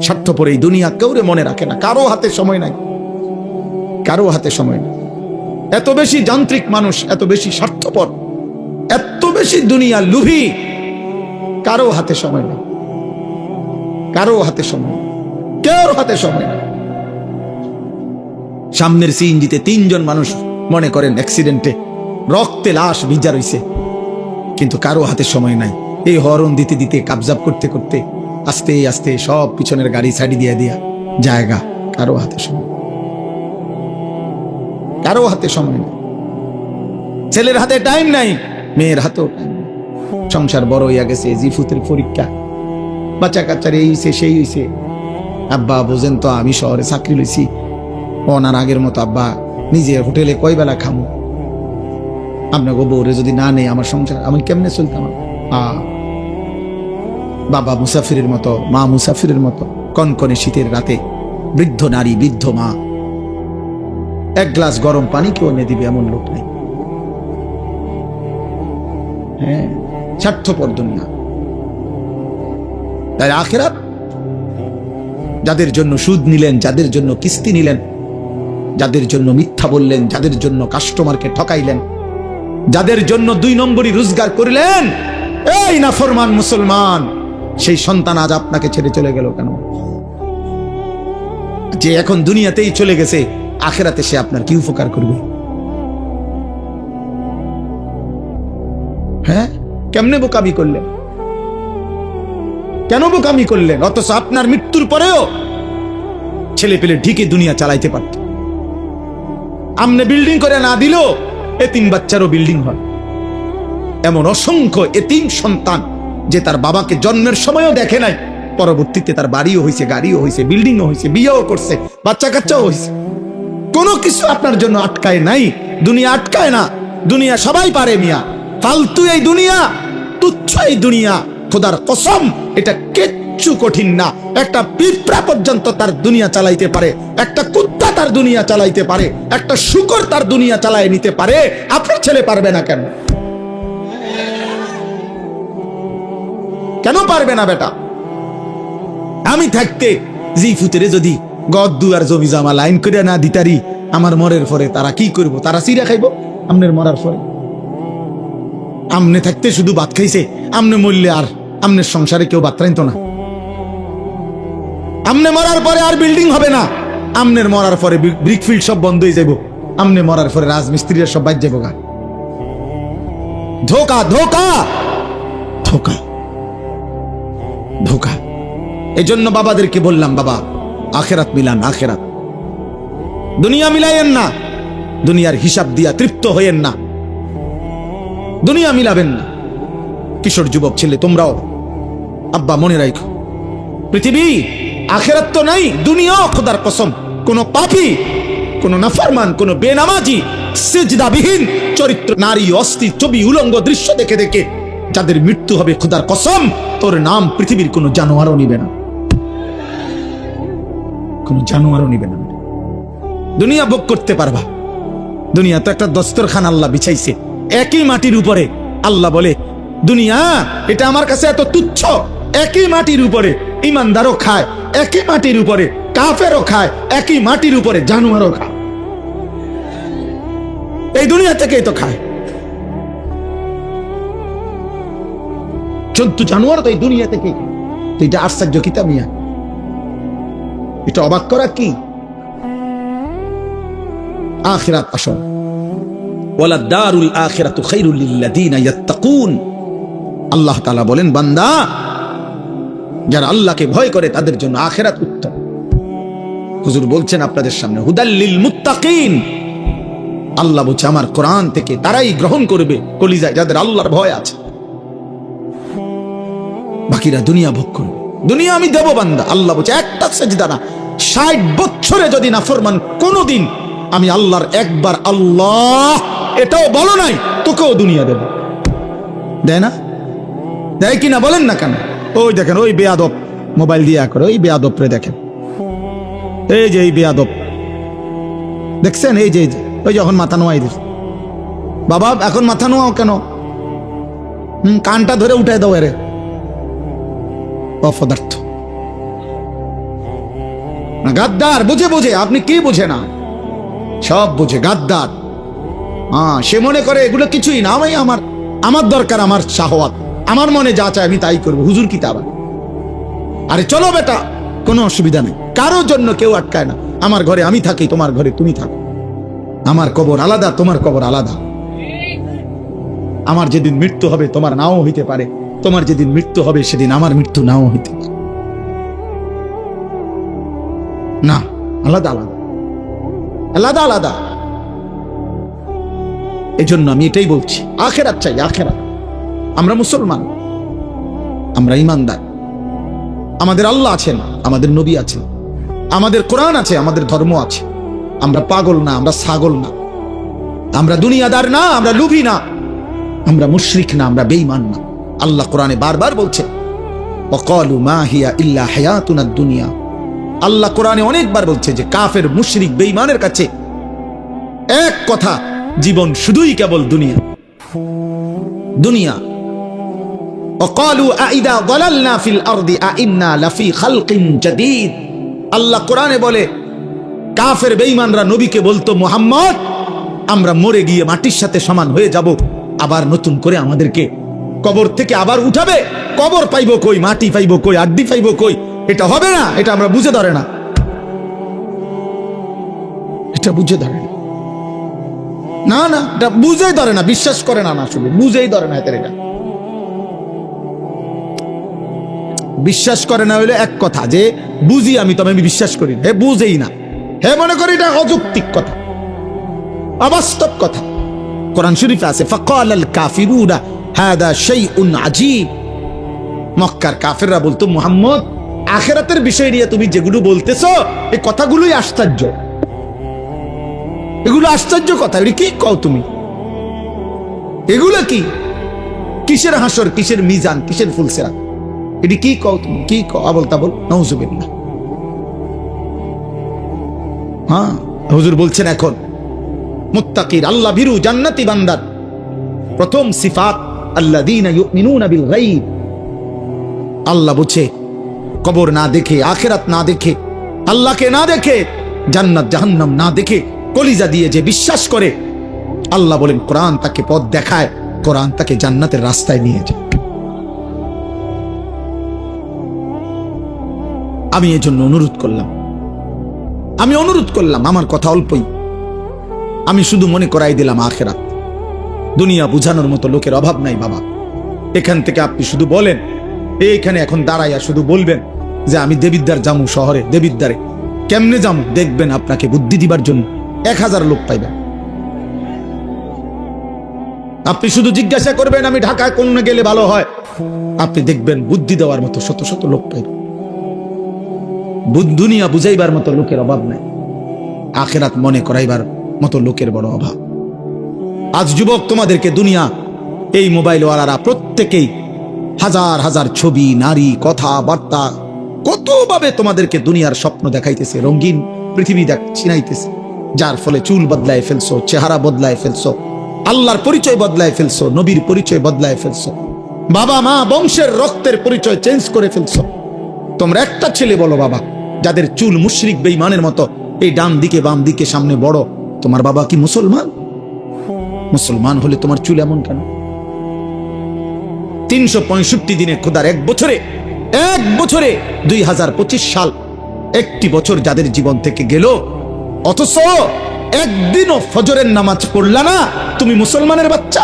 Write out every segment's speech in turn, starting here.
স্বার্থপর এই দুনিয়া কেউরে মনে রাখে না, কারো হাতে সময় নাই, কারো হাতে সময় নেই। এত বেশি যান্ত্রিক মানুষ, এত বেশি স্বার্থপর, এত বেশি দুনিয়া লুভি, কারো হাতে সময় নেই, কারো হাতে সময় নেই, কেউ হাতে সময় নেই। সামনের সিএনজিতে 3 জন মানুষ মনে করেন অ্যাক্সিডেন্টে রক্তে লাশ ভিজা রইছে, কিন্তু কারো হাতে সময় নাই। এই হরন দিতে দিতে কাবজাব করতে করতে আস্তে আস্তে সব পিছনের গাড়ি সাইডে দিয়ে দিয়া জায়গা, কারো হাতে সময়, কারো হাতে সময় নেই। ছেলের হাতে টাইম নাই, মেয়ের হাতেও টাইম নাই। সংসার বড় হইয়া গেছে, জিফুতের পরীক্ষা, বাচ্চা কাচ্চার এই হইছে সেই হইছে। আব্বা বোঝেন তো, আমি শহরে চাকরি লইছি, ওনার আগের মতো আব্বা নিজে হোটেলে কয় বেলা খামু, আপনাকে বউরে যদি না নেই আমার সংসার আমি কেমনে চলতাম। বাবা মুসাফিরের মতো, মা মুসাফিরের মতো, কনকনে শীতের রাতে বৃদ্ধ নারী, বৃদ্ধ মা, 1 গ্লাস গরম পানি কেউ এনে দিবে এমন লোক নেই। হ্যাঁ, স্বার্থপর দুনিয়া। তাই আখিরাত, যাদের জন্য সুদ নিলেন, যাদের জন্য কিস্তি নিলেন, যাদের জন্য মিথ্যা বললেন, যাদের জন্য কাস্টমারকে ঠকাইলেন, যাদের জন্য 2 নম্বরই রোজগার করলেন, এই নাফরমান মুসলমান, সেই সন্তান আজ আপনাকে ছেড়ে চলে গেল কেন? যে এখন দুনিয়াতেই চলে গেছে, আখিরাতে সে আপনার কি উপকার করবে? হ্যাঁ, কেমনে বোকামি করলেন? কেন বোকামি করলেন? অথচ আপনার মৃত্যুর পরেও ছেলে পেলে ঢিকে দুনিয়া চালাইতে পারত। আমনে বিল্ডিং করে না দিল, এতিম বাচ্চারও বিল্ডিং হয়। এমন অসংখ্য এতিম সন্তান যে তার বাবাকে জন্মের সময়ও দেখে নাই, পরবর্তীতে তার বাড়িও হয়েছে, গাড়িও হয়েছে, বিল্ডিংও হয়েছে, বিয়েও করছে, বাচ্চা কাচ্চাও হয়েছে। কোনো কিছু আপনার জন্য আটকায় নাই, দুনিয়া আটকায় না। দুনিয়া সবাই পারে মিয়া, ফালতু এই দুনিয়া, তুচ্ছ এই দুনিয়া। খোদার কসম, এটা কিচ্ছু কঠিন না। একটা পিঁপড়া পর্যন্ত তার দুনিয়া চালাইতে পারে, একটা কুত্তা তার দুনিয়া চালাইতে পারে, একটা শূকর তার দুনিয়া চালায় নিতে পারে। আপনার ছেলে পারবে না কেন? কেন পারবে না বেটা? আমি থাকতে জিফুতেরে যদি গদ্দু আর জমি জমা লাইন করে না দিতারি, আমার মরের পরে তারা কি করবো? তারা চিরা খাইব আমনের মরার পরে। আমনে থাকতে শুধু ভাত খাইছে, আমনে মরলে আর আমনের সংসারে কেউ ভাত রাইতো না। আমনে মরার পরে আর বিল্ডিং হবে না, আমনের মরার পরে ব্রিকফিল্ড সব বন্ধ হয়ে যাব, আমনে মরার পরে রাজমিস্ত্রিরা সব বাদ যাবো গা। ধোকা, ধোকা, ধোকা, ধোকা। এই জন্য বাবাদেরকে বললাম, বাবা আখেরাত মিলান, আখেরাত। দুনিয়া মিলাইয়েন না, দুনিয়ার হিসাব দিয়া তৃপ্ত হইয়েন না, দুনিয়া মিলাবেন না। কিশোর যুবক ছেলে তোমরাও, আব্বা মনে রাখো, পৃথিবী আখেরাত তো নাই, দুনিয়াও খোদার কসম কোন পাপী, কোন নাফরমান, কোন বেনামাজি, সিজদাবিহীন চরিত্র নারী, অস্থি, ছবি, উলঙ্গ দৃশ্য দেখে দেখে যাদের মৃত্যু হবে, খোদার কসম তোর নাম পৃথিবীর কোন জানোয়ারও নিবে না, কোন জানোয়ারও নিবে না। দুনিয়া ভোগ করতে পারবা, দুনিয়া তো একটা দস্তরখান আল্লাহ বিছাইছে একই মাটির উপরে। আল্লাহ বলে দুনিয়া এটা আমার কাছে এত তুচ্ছ, একই মাটির উপরে ইমানদারও খায়, একই মাটির উপরে কাফেরও খায়, একই মাটির উপরে জানোয়ারও খায়। এই দুনিয়া থেকেই তো খায় জন্তু জানোয়ার, তো এই দুনিয়া থেকেই। এটা আশ্চর্য কিতা মিয়া, এটা অবাক করা কি? আখিরাত আসল, ওয়ালা দারুল আখিরাতু খায়রুল লিল্লাযিনা ইয়াত্তাকুন। আল্লাহ তাআলা বলেন, বান্দা যারা আল্লাহকে ভয় করে তাদের জন্য আখিরাত উত্তম। হুজুর বলছেন আপনাদের সামনে, হুদাল লিল মুত্তাকিন। আল্লাহ বলছে আমার কোরআন থেকে তারাই গ্রহণ করবে কলিজায় যাদের আল্লাহর ভয় আছে, বাকিরা দুনিয়া ভোগ করবে। দুনিয়া আমি দেব বান্দা, আল্লাহ বলছে একটা সেজদা না, 60 বছরে যদি নাফরমান কোনদিন আমি আল্লাহর একবার আল্লাহ এটাও বলো নাই, তোকেও দুনিয়া দেব। দেয় না? দেয় কিনা বলেন না কেন? ওই দেখেন, ওই বেয়াদব মোবাইল দিয়ে করে, ওই বেয়াদব রে দেখেন, এই যে এই বেয়াদব দেখছেন, এই যে ওই যখন মাথা নোয়াই দিস, বাবা এখন মাথা নোয়াও কেন? কানটা ধরে উঠাই দাও, এরে অপদার্থ। না গাদ্দার, বুঝে বুঝে। আপনি কি বুঝে না? সব বুঝে, গাদ্দার। সে মনে করে এগুলো কিছুই না। আমি আমার দরকার আমার শাহওয়াত, আমার মনে যা চায় আমি তাই করবো। হুজুর কি তা? আরে চলো বেটা, কোনো অসুবিধা নেই, কারোর জন্য কেউ আটকায় না। আমার ঘরে আমি থাকি, তোমার ঘরে তুমি থাকো। আমার কবর আলাদা, তোমার কবর আলাদা। আমার যেদিন মৃত্যু হবে তোমার নাও হইতে পারে, তোমার যেদিন মৃত্যু হবে সেদিন আমার মৃত্যু নাও হইতে পারে। না, আলাদা আলাদা, আলাদা আলাদা। এই জন্য আমি এটাই বলছি, আখেরাত চাই, আখেরাত। আমরা মুসলমান, আমরা ইমানদার। আমাদের আল্লাহ আছেন, আমাদের নবী আছেন, আমাদের কোরআন আছে, আমাদের ধর্ম আছে। আমরা পাগল না, আমরা ছাগল না, আমরা দুনিয়াদার না, আমরা লুভি না, আমরা মুশরিক না, আমরা বেঈমান না। আল্লাহ কোরআনে বারবার বলছেন, ওয়াকালু মা হিয়া ইল্লা হায়াতুনাদ দুনিয়া। আল্লাহ কোরআনে অনেকবার বলছে যে কাফের, মুশরিক, বেঈমানের কাছে এক কথা, জীবন শুধুই কেবল দুনিয়া, দুনিয়া। وقالوا أإذا ضللنا في الأرض أإنا لفي خلق جديد। আল্লাহ কোরআনে বলে, কাফের বেঈমানরা নবীকে বলতো, মুহাম্মদ, আমরা মরে গিয়ে মাটির সাথে সমান হয়ে যাব, আবার নতুন করে আমাদেরকে কবর থেকে আবার উঠাবে। কবর পাইবো কই, মাটি পাইবো কই, আড্ডি পাইবো কই? এটা হবে না, এটা আমরা বুঝে ধরে না, এটা বুঝে ধরে না। না না, এটা বুঝেই ধরে না, বিশ্বাস করে না, না শুধু বুঝেই ধরে না। এদের এটা বিশ্বাস করে না হইলে এক কথা, যে বুঝি আমি, তবে আমি বিশ্বাস করি না। হে বুঝেই না, হে মনে করি এটা অযৌক্তিক কথা, অবাস্তব কথা। কোরআন শরীফে আছে, ফাকালাল কাফিরুনা হাদা শাইউন আজীব। মক্কার কাফেররা বলতো, মুহাম্মদ, আখিরাতের বিষয় নিয়ে তুমি যেগুলো বলতেছো এই কথাগুলোই আশ্চর্য, এগুলো আশ্চর্য কথা। এগুলো কি কও তুমি? এগুলো কি? কিসের হাসর, কিসের মিজান, কিসের ফুলসেরা? এটি কি কও তুমি? কি কও? আবল তাবল, নাউজুবিল্লাহ। হুজুর বলছেন, এখন মুত্তাকির, আল্লাহ ভীরু, জান্নাতি বান্দার প্রথম সিফাত আল্লাযীনা ইউমিনুনা বিল গায়ব। আল্লাহ বুঝে, কবর না দেখে, আখিরাত না দেখে, আল্লাহকে না দেখে, জান্নাত জাহান্নাম না দেখে কলিজা দিয়ে যে বিশ্বাস করে, আল্লাহ বলেন কোরআন তাকে পথ দেখায়, কোরআন তাকে জান্নাতের রাস্তায় নিয়ে যায়। আমি এই জন্য অনুরোধ করলাম, আমার কথা অল্পই, আমি শুধু মনে করাই দিলাম আখিরাত। দুনিয়া বুঝানোর মতো লোকের অভাব নাই বাবা। এখান থেকে আপনি শুধু বলেন, এইখানে এখন দাঁড়াইয়া শুধু বলবেন যে আমি দেবিদ্বার জামু, শহরে দেবিদ্বারে কেমনে জামু, দেখবেন আপনাকে বুদ্ধি দিবার জন্য 1000 লোক পাইবেন। আপনি শুধু জিজ্ঞাসা করবেন আমি ঢাকায় কোন গেলে ভালো হয়, আপনি দেখবেন বুদ্ধি দেওয়ার মতো শত শত লোক পাইবেন। দুনিয়া বুঝাইবার মতো লোকের অভাব নাই, আখিরাত মনে করাইবার মতো লোকের বড় অভাব। আজ যুবক, তোমাদেরকে দুনিয়া, এই মোবাইলওয়ালারা প্রত্যেকেই হাজার হাজার ছবি, নারী, কথা বার্তা, কতভাবে তোমাদেরকে দুনিয়ার স্বপ্ন দেখাইতেছে, রঙিন পৃথিবী চিনাইতেছে, যার ফলে চুল বদলায় ফেলছো, চেহারা বদলায় ফেলছো, আল্লাহর পরিচয় বদলায় ফেলছো, নবীর পরিচয় বদলায় ফেলছো, বাবা মা বংশের রক্তের পরিচয় চেঞ্জ করে ফেলছো। তোমরা একটা ছেলে বলো বাবা, যাদের চুল মুশরিক বেঈমানের মতো, এই ডান দিকে বাম দিকে সামনে বড়, তোমার বাবা কি মুসলমান? মুসলমান হলে তোমার চুল এমন কেন? 365 দিনে, খোদার এক বছরে 2025 সাল, একটি বছর যাদের জীবন থেকে গেল, অথচ একদিনও ফজরের নামাজ পড়লা না, তুমি মুসলমানের বাচ্চা?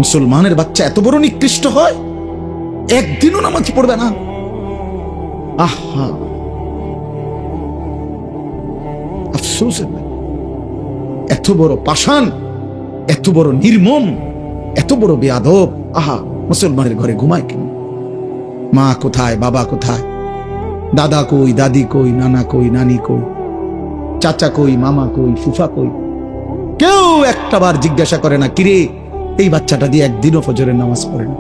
মুসলমানের বাচ্চা এত বড় নিকৃষ্ট হয়, একদিনও নামাজ পড়বে না? আহা, আফসোস। এত বড় পাষাণ, এত বড় নির্মম, এত বড় বেয়াদব। আহা, মুসলমানের ঘরে ঘুমায় কেন? মা কোথায়, বাবা কোথায়, দাদা কই, দাদি কই, নানা কই, নানি কই, চাচা কই, মামা কই, ফুফা কই? কেউ একটাবার জিজ্ঞাসা করে না, কিরে এই বাচ্চাটা দিয়ে একদিনও ফজরের নামাজ পড়ে না?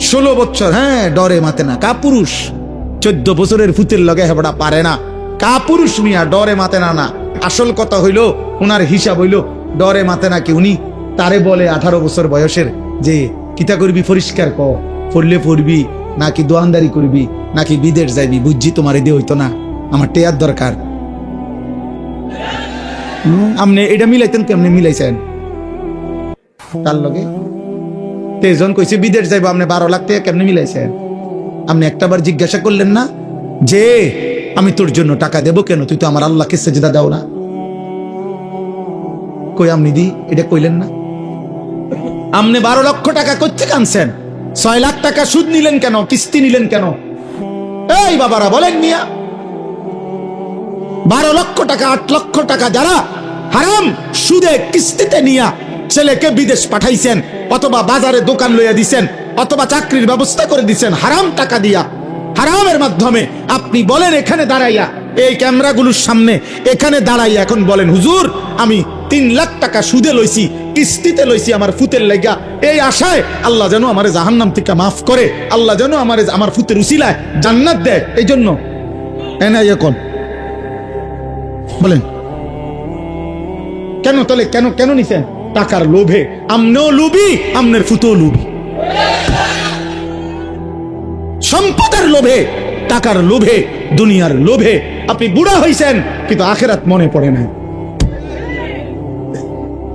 16 বছর, হ্যাঁ, ডরে মাতে না, কাপুরুষ। 14 বছরের ফুতের লগে হেবড়া পারে না, কাপুরুষ মিয়া, ডরে মাতে না। না, আসল কথা হইল, উনার হিসাব হইল ডরে মাতে না কি, উনি তারে বলে 18 বছর বয়সের যে কিতা করবি পরিষ্কার ক, পড়লে পড়বি নাকি দোয়ানদারি করবি নাকি বিদেশ যাইবি? বুঝছি তোমার এদিকে হইতো না, আমার টেয়ার দরকার। আপনি এটা মিলাইতেন কেমনে মিলাইছেন তার লগে? তেজন কইছে বিদেশ যাইবো, আপনি 12 লাখ টাকা কেমনে মিলাইছেন? আপনি একটাবার জিজ্ঞাসা করলেন না যে আমি তোর জন্য টাকা দেবো কেন, তুই তো আমার আল্লাহকে সেজদা দাও না? কই আপনি দি এটা কইলেন না? আপনি 12 লক্ষ টাকা করতে কানছেন, 6 লাখ টাকা সুদ নিলেন কেন, কিস্তি নিলেন কেন? এই বাবারা বলেন মিয়া, 12 লক্ষ টাকা 8 লক্ষ টাকা যারা হারাম সুদে কিস্তিতে নিয়া ছেলেকে বিদেশ পাঠাইছেন, অথবা বাজারে দোকান লইয়া দিছেন, অথবা চাকরির ব্যবস্থা করে দিছেন হারাম টাকা দিয়া, হারামের মাধ্যমে, আপনি বলেন এখানে দাঁড়াইয়া, এই ক্যামেরাগুলোর সামনে এখানে দাঁড়াইয়া এখন বলেন হুজুর আমি 3 লাখ টাকা সুদে লইছি, কিস্তিতে লইছি আমার ফুতের লাগা, এই আশায় আল্লাহ যেন আমারে জাহান্নাম থেকে মাফ করে, আল্লাহ যেন আমারে আমার ফুতের উসিলায় জান্নাত দেয়, এই জন্য এনাই এখন বলেন কেন? তাহলে কেন কেন নিছেন? টাকার লোভে। আমনেও লুবি, আমনের ফুতেও লুবি, সম্পদের লোভে, টাকার লোভে, দুনিয়ার লোভে আপনি বুড়া হইছেন, কিন্তু আখিরাত মনে পড়ে না।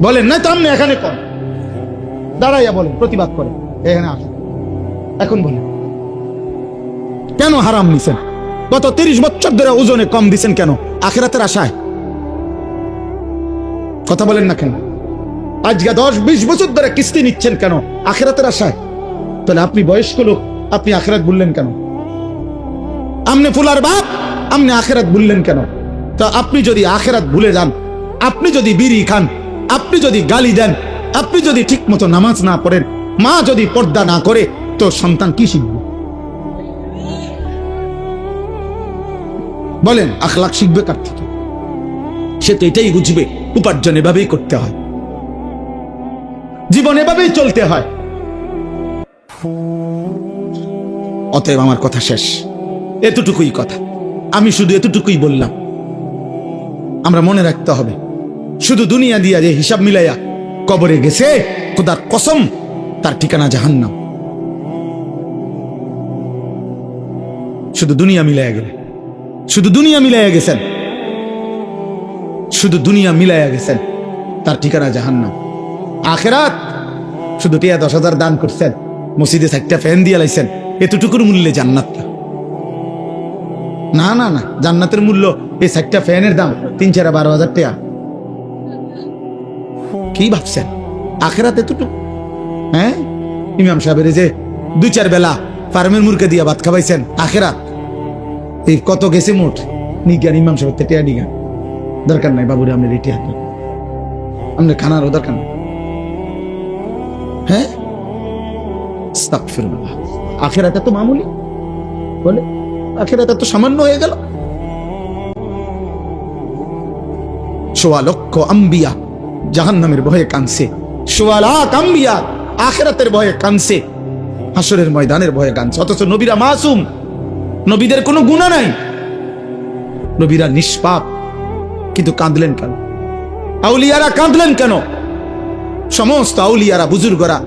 বলেন না তো আপনি এখানে কর দাঁড়াইয়া বলেন, প্রতিবাদ করেন, এখানে আসেন এখন বলেন কেন হারাম নিছেন? গত 30 বছর ধরে ওজনে কম দিছেন কেন? আখিরাতের আশায়। কথা বলেন না কেন? আজকে 10-20 বছর ধরে কিস্তি নিচ্ছেন কেন? আখিরাতের আশায়। তাহলে আপনি বয়স্ক লোক, আপনি আখিরাত বললেন কেন? আপনি ফুলার বাপ, আপনি আখিরাত বললেন কেন? তা আপনি যদি আখিরাত ভুলে যান, আপনি যদি বিড়ি খান, আপনি যদি গালি দেন, আপনি যদি ঠিক মতো নামাজ না পড়েন, মা যদি পর্দা না করে, তো সন্তান কি শিখবে? বলেন আখলাক শিখবে কার থেকে? সে তো এটাই বুঝবে উপার্জন এভাবেই করতে হয়, জীবন এভাবেই চলতে হয়। অতএব আমার কথা শেষ, এতটুকুই কথা, আমি শুধু এতটুকুই বললাম। আমরা মনে রাখতে হবে, শুধু দুনিয়া দিয়া যে হিসাব মিলাইয়া কবরে গেছে, খোদার কসম তার ঠিকানা জাহান্নাম। শুধু দুনিয়া মিলাইয়া গেলে, শুধু দুনিয়া মিলাইয়া গেছেন, শুধু দুনিয়া মিলাইয়া গেছেন, তার ঠিকানা জাহান্নাম। আখিরাত শুধু 10,000 দান করছেন, মসজিদে 4টা ফ্যান দিয়ে লাইছেন, এতটুকুর মূল্যে জান্নাত না। না না, জান্নাতের মূল্য এই 4টা ফ্যানের দাম 3-4-12,000 টাকা। কি ভাবছেন আখিরাত এতটুকু? হ্যাঁ, ইমাম সাহেবের যে 2-4 বেলা ফার্মের মুরগি দিয়া ভাত খাওয়াইছেন, আখিরাত এই কত গেছে মোট নিজ্ঞান? ইমাম সাহেব টেয়া নিগা দরকার নাই বাবুরে, আপনি রেটি হাত আপনার খানারও দরকার নাই। হ্যাঁ, আস্তাগফিরুল্লাহ। আখিরাত এত মামুলি বলে, আখিরাত এত সামান্য হয়ে গেল। 1.25 লক্ষ আম্বিয়া জাহান্নামের ভয়ে কাঁদছে, 1.25 লাখ আম্বিয়া আখিরাতের ভয়ে কাঁদছে, হাসরের ময়দানের ভয়ে কাঁদছে। অথচ নবীরা মাসুম, নবীদের কোনো গুনাহ নাই, নবীরা নিষ্পাপ, কিন্তু কাঁদলেন কেন? আউলিয়ারা কাঁদলেন কেন? সমস্ত আউলিয়ারা বুজুর্গরা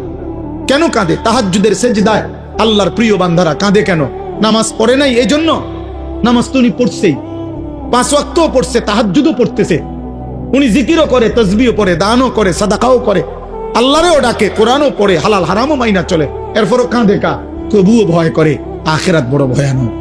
কেন কাঁদে? তাহাজ্জুদের সেজদায় আল্লাহর প্রিয় বান্দারা কাঁদে কেন? নামাজ পড়ে নাই এই জন্য? নামাজ তো উনি পড়ছেই, 5 ওয়াক্তও পড়ছে, তাহাজ্জুদও পড়তেছে, উনি জিকিরও করে, তাসবিহও পড়ে, দানও করে, সাদাকাও করে, আল্লাহরেও ডাকে, কোরআনও পড়ে, হালাল হারামও মাইনা চলে, এরপরও কাঁদে কা? তবুও ভয় করে। আখিরাত বড় ভয়ানক।